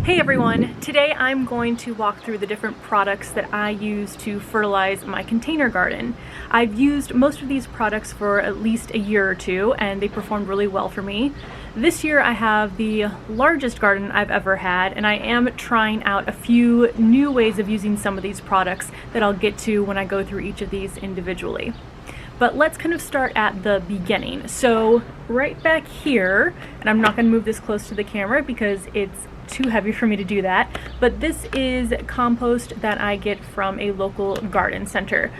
Hey everyone! Today I'm going to walk through the different products that I use to fertilize my container garden. I've used most of these products for at least a year or two and they performed really well for me. This year I have the largest garden I've ever had and I am trying out a few new ways of using some of these products that I'll get to when I go through each of these individually. But let's kind of start at the beginning. So right back here, and I'm not going to move this close to the camera because it's too heavy for me to do that, but this is compost that I get from a local garden center.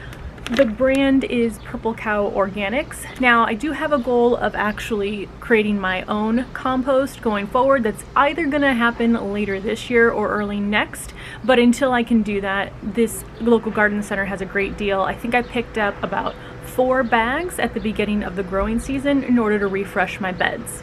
The brand is Purple Cow Organics. Now I do have a goal of actually creating my own compost going forward. That's either going to happen later this year or early next, but until I can do that, this local garden center has a great deal. I think I picked up about 4 bags at the beginning of the growing season in order to refresh my beds.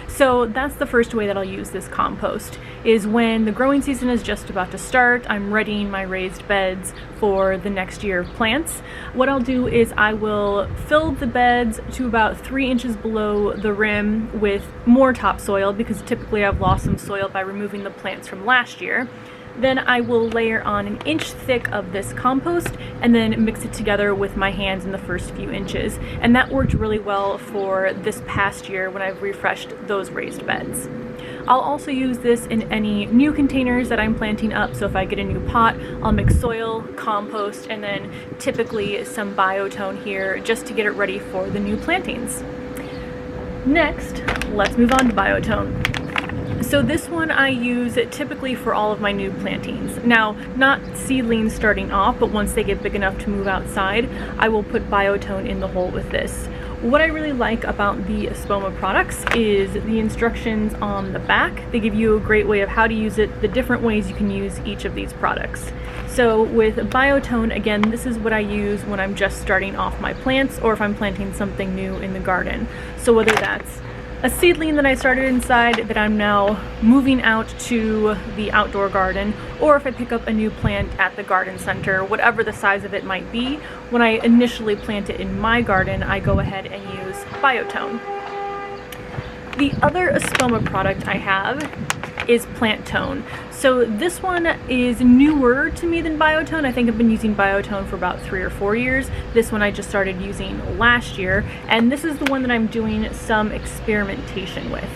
So that's the first way that I'll use this compost, is when the growing season is just about to start, I'm readying my raised beds for the next year of plants. What I'll do is I will fill the beds to about 3 inches below the rim with more topsoil, because typically I've lost some soil by removing the plants from last year. Then I will layer on 1 inch thick of this compost and then mix it together with my hands in the first few inches. And that worked really well for this past year when I've refreshed those raised beds. I'll also use this in any new containers that I'm planting up. So if I get a new pot, I'll mix soil, compost, and then typically some Biotone here just to get it ready for the new plantings. Next, let's move on to Biotone. So this one I use typically for all of my new plantings. Now, not seedlings starting off, but once they get big enough to move outside, I will put Biotone in the hole with this. What I really like about the Espoma products is the instructions on the back. They give you a great way of how to use it, the different ways you can use each of these products. So with Biotone, again, this is what I use when I'm just starting off my plants or if I'm planting something new in the garden. So whether that's a seedling that I started inside that I'm now moving out to the outdoor garden, or if I pick up a new plant at the garden center, whatever the size of it might be, when I initially plant it in my garden, I go ahead and use Biotone. The other Espoma product I have is Planttone. So this one is newer to me than Biotone. I think I've been using Biotone for about 3 or 4 years. This one I just started using last year, and this is the one that I'm doing some experimentation with.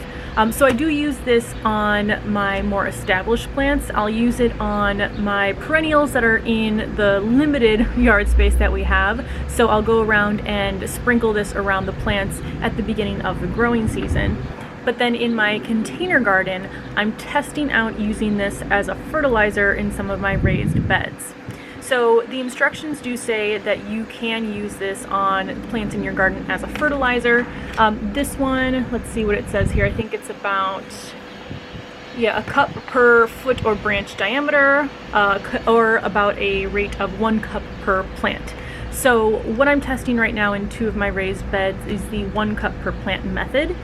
So I do use this on my more established plants. I'll use it on my perennials that are in the limited yard space that we have. So I'll go around and sprinkle this around the plants at the beginning of the growing season. But then in my container garden, I'm testing out using this as a fertilizer in some of my raised beds. So the instructions do say that you can use this on plants in your garden as a fertilizer. This one, let's see what it says here. I think it's about, a cup per foot or branch diameter, or about a rate of 1 cup per plant. So what I'm testing right now in 2 of my raised beds is the 1 cup per plant method.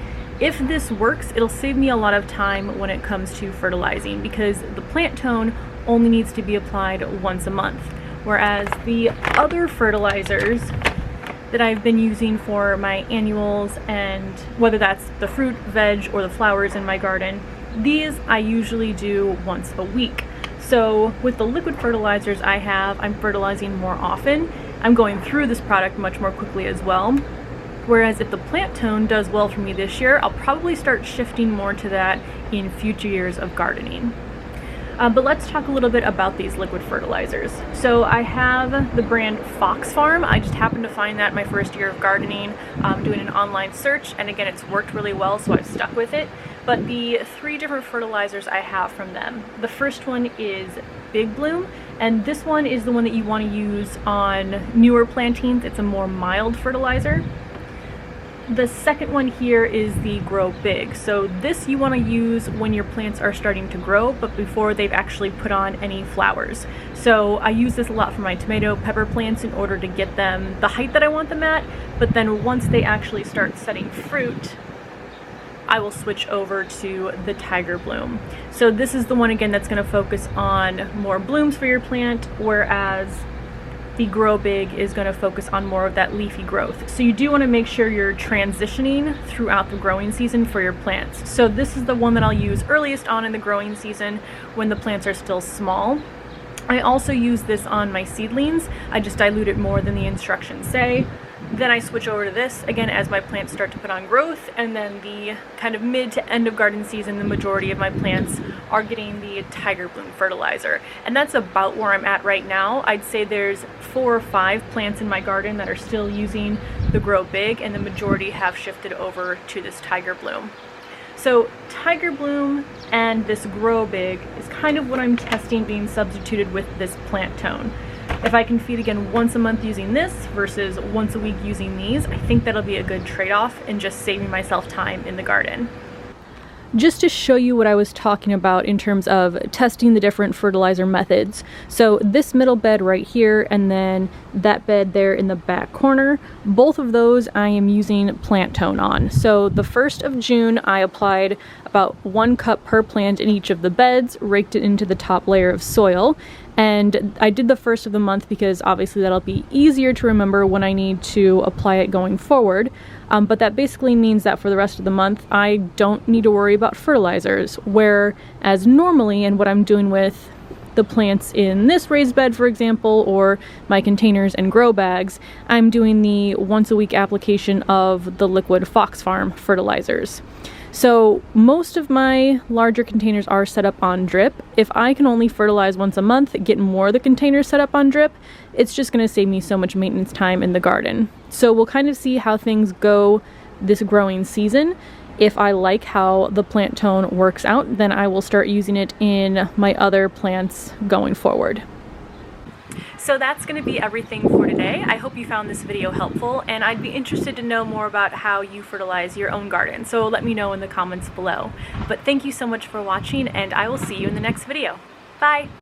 If this works, it'll save me a lot of time when it comes to fertilizing, because the Planttone only needs to be applied once a month, whereas the other fertilizers that I've been using for my annuals, and whether that's the fruit, veg, or the flowers in my garden, these I usually do once a week. So with the liquid fertilizers I have, I'm fertilizing more often. I'm going through this product much more quickly as well. Whereas if the Planttone does well for me this year, I'll probably start shifting more to that in future years of gardening. But let's talk a little bit about these liquid fertilizers. So I have the brand Fox Farm. I just happened to find that my first year of gardening, doing an online search, and again, it's worked really well, so I've stuck with it. But the 3 different fertilizers I have from them, the first one is Big Bloom, and this one is the one that you want to use on newer plantings. It's a more mild fertilizer. The second one here is the Grow Big. So this you want to use when your plants are starting to grow, but before they've actually put on any flowers. So I use this a lot for my tomato, pepper plants in order to get them the height that I want them at, but then once they actually start setting fruit, I will switch over to the Tiger Bloom. So this is the one again that's going to focus on more blooms for your plant, whereas The Grow Big is going to focus on more of that leafy growth. So you do want to make sure you're transitioning throughout the growing season for your plants. So this is the one that I'll use earliest on in the growing season when the plants are still small. I also use this on my seedlings. I just dilute it more than the instructions say. Then I switch over to this again as my plants start to put on growth, and then the kind of mid to end of garden season, the majority of my plants are getting the Tiger Bloom fertilizer. And that's about where I'm at right now. I'd say there's 4 or 5 plants in my garden that are still using the Grow Big, and the majority have shifted over to this Tiger Bloom. So Tiger Bloom and this Grow Big is kind of what I'm testing being substituted with this Plant Tone. If I can feed again once a month using this versus once a week using these, I think that'll be a good trade-off and just saving myself time in the garden. Just to show you what I was talking about in terms of testing the different fertilizer methods. So this middle bed right here and then that bed there in the back corner, both of those I am using Plant Tone on. So the 1st of June I applied about 1 cup per plant in each of the beds, raked it into the top layer of soil. And I did the 1st of the month because obviously that'll be easier to remember when I need to apply it going forward. But that basically means that for the rest of the month, I don't need to worry about fertilizers. Whereas normally, and what I'm doing with the plants in this raised bed, for example, or my containers and grow bags, I'm doing the once a week application of the liquid Fox Farm fertilizers. So most of my larger containers are set up on drip. If I can only fertilize once a month, get more of the containers set up on drip, it's just going to save me so much maintenance time in the garden. So we'll kind of see how things go this growing season. If I like how the Plant Tone works out, then I will start using it in my other plants going forward. So that's going to be everything for today. I hope you found this video helpful, and I'd be interested to know more about how you fertilize your own garden. So let me know in the comments below. But thank you so much for watching, and I will see you in the next video. Bye!